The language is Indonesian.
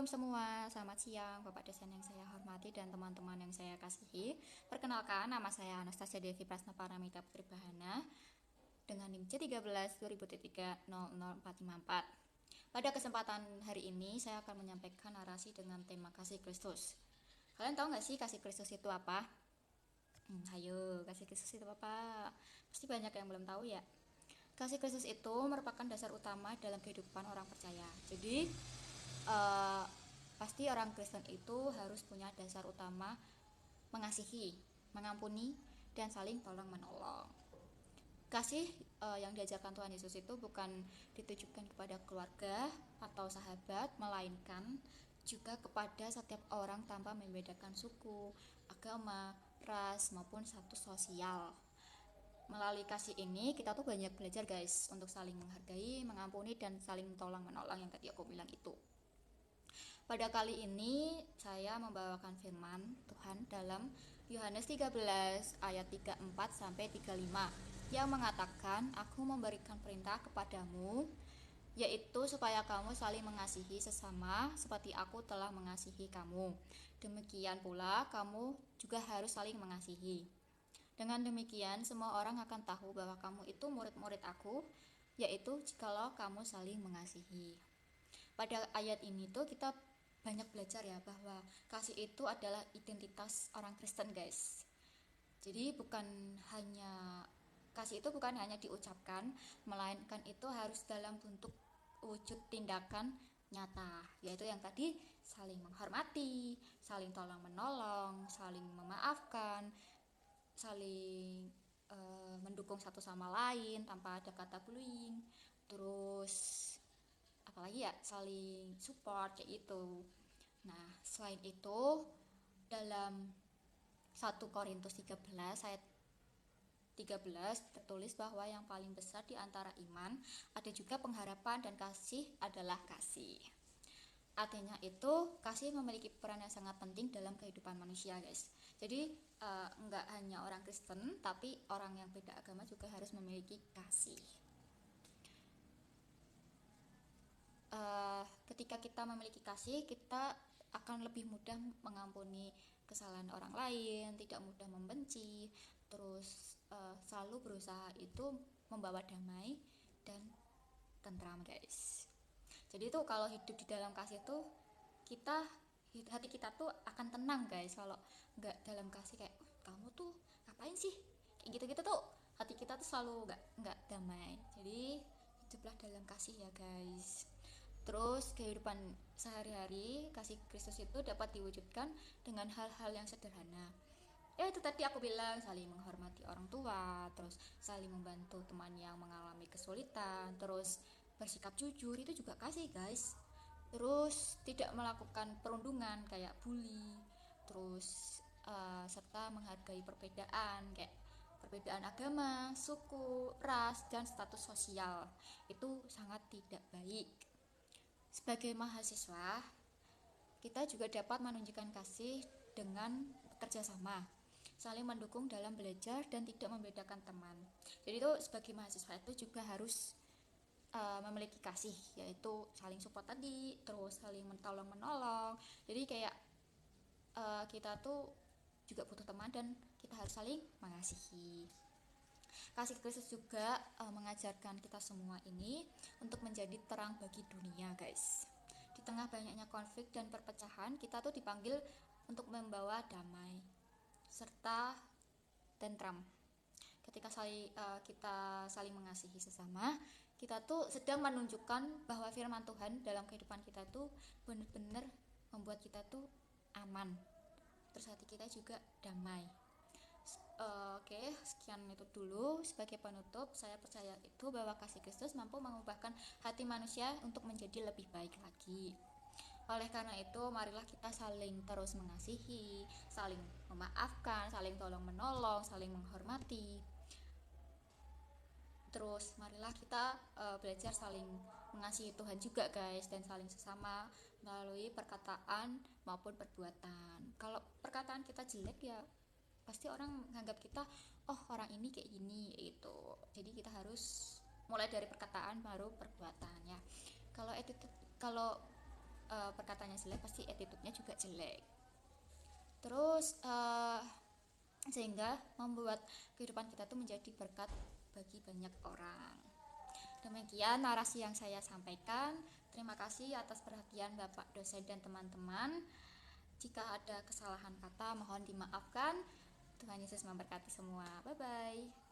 semua, selamat siang Bapak dosen yang saya hormati dan teman-teman yang saya kasihi. Perkenalkan, nama saya Anastasia Devi Prasnaparamita Putri Bahana dengan NIM C13 2023 Pada kesempatan hari ini, saya akan menyampaikan narasi dengan tema kasih Kristus. Kalian tahu nggak sih kasih Kristus itu apa? Ayo, kasih Kristus itu apa? Pasti banyak yang belum tahu ya. Kasih Kristus itu merupakan dasar utama dalam kehidupan orang percaya. Jadi, uh, pasti orang Kristen itu harus punya dasar utama mengasihi, mengampuni, dan saling tolong menolong. Kasih yang diajarkan Tuhan Yesus itu bukan ditujukan kepada keluarga atau sahabat, melainkan juga kepada setiap orang tanpa membedakan suku, agama, ras, maupun status sosial. Melalui kasih ini kita tuh banyak belajar guys untuk saling menghargai, mengampuni, dan saling tolong menolong yang tadi aku bilang itu. Pada kali ini saya membawakan firman Tuhan dalam Yohanes 13 ayat 34 sampai 35 yang mengatakan, "Aku memberikan perintah kepadamu, yaitu supaya kamu saling mengasihi sesama seperti aku telah mengasihi kamu. Demikian pula kamu juga harus saling mengasihi. Dengan demikian semua orang akan tahu bahwa kamu itu murid-murid aku, yaitu jikalau kamu saling mengasihi." Pada ayat ini tuh kita banyak belajar ya bahwa kasih itu adalah identitas orang Kristen guys. Jadi kasih itu bukan hanya diucapkan, melainkan itu harus dalam bentuk wujud tindakan nyata, yaitu yang tadi saling menghormati, saling tolong menolong, saling memaafkan, saling mendukung satu sama lain tanpa ada kata bullying, terus apalagi ya saling support kayak gitu. Nah, selain itu dalam 1 Korintus 13 ayat 13 tertulis bahwa yang paling besar di antara iman ada juga pengharapan dan kasih adalah kasih. Artinya itu kasih memiliki peran yang sangat penting dalam kehidupan manusia guys. Jadi enggak hanya orang Kristen tapi orang yang beda agama juga harus memiliki kasih. Ketika kita memiliki kasih, kita akan lebih mudah mengampuni kesalahan orang lain, tidak mudah membenci, terus selalu berusaha itu membawa damai dan tentram guys. Jadi tuh kalau hidup di dalam kasih tuh kita hati kita tuh akan tenang guys. Kalau nggak dalam kasih kayak kamu tuh ngapain sih kayak gitu-gitu tuh hati kita tuh selalu nggak damai. Jadi hiduplah dalam kasih ya guys. Terus kehidupan sehari-hari kasih Kristus itu dapat diwujudkan dengan hal-hal yang sederhana. Ya itu tadi aku bilang saling menghormati orang tua, terus saling membantu teman yang mengalami kesulitan, terus bersikap jujur itu juga kasih guys. Terus tidak melakukan perundungan kayak bully, terus serta menghargai perbedaan kayak perbedaan agama, suku, ras, dan status sosial. Itu sangat tidak baik. Sebagai mahasiswa, kita juga dapat menunjukkan kasih dengan bekerja sama, saling mendukung dalam belajar dan tidak membedakan teman. Jadi itu sebagai mahasiswa itu juga harus memiliki kasih, yaitu saling support tadi, terus saling mentolong menolong. Jadi kayak kita tuh juga butuh teman dan kita harus saling mengasihi. Kasih Kristus juga mengajarkan kita semua ini untuk menjadi terang bagi dunia guys. Di tengah banyaknya konflik dan perpecahan, kita tuh dipanggil untuk membawa damai serta tentram. Ketika kita saling mengasihi sesama, kita tuh sedang menunjukkan bahwa firman Tuhan dalam kehidupan kita tuh benar-benar membuat kita tuh aman. Terus hati kita juga damai. Oke, sekian itu dulu. Sebagai penutup, saya percaya itu bahwa kasih Kristus mampu mengubahkan hati manusia untuk menjadi lebih baik lagi. Oleh karena itu, marilah kita saling terus mengasihi, saling memaafkan, saling tolong menolong, saling menghormati. Terus marilah kita belajar saling mengasihi Tuhan juga guys, dan saling sesama melalui perkataan maupun perbuatan. Kalau perkataan kita jelek ya pasti orang menganggap kita, oh orang ini kayak gini gitu. Jadi kita harus mulai dari perkataan baru perbuatan ya. Kalau attitude, kalau perkataannya jelek pasti attitude-nya juga jelek. Terus sehingga membuat kehidupan kita tuh menjadi berkat bagi banyak orang. Demikian narasi yang saya sampaikan. Terima kasih atas perhatian Bapak dosen dan teman-teman. Jika ada kesalahan kata mohon dimaafkan. Tuhan Yesus memberkati semua. Bye bye.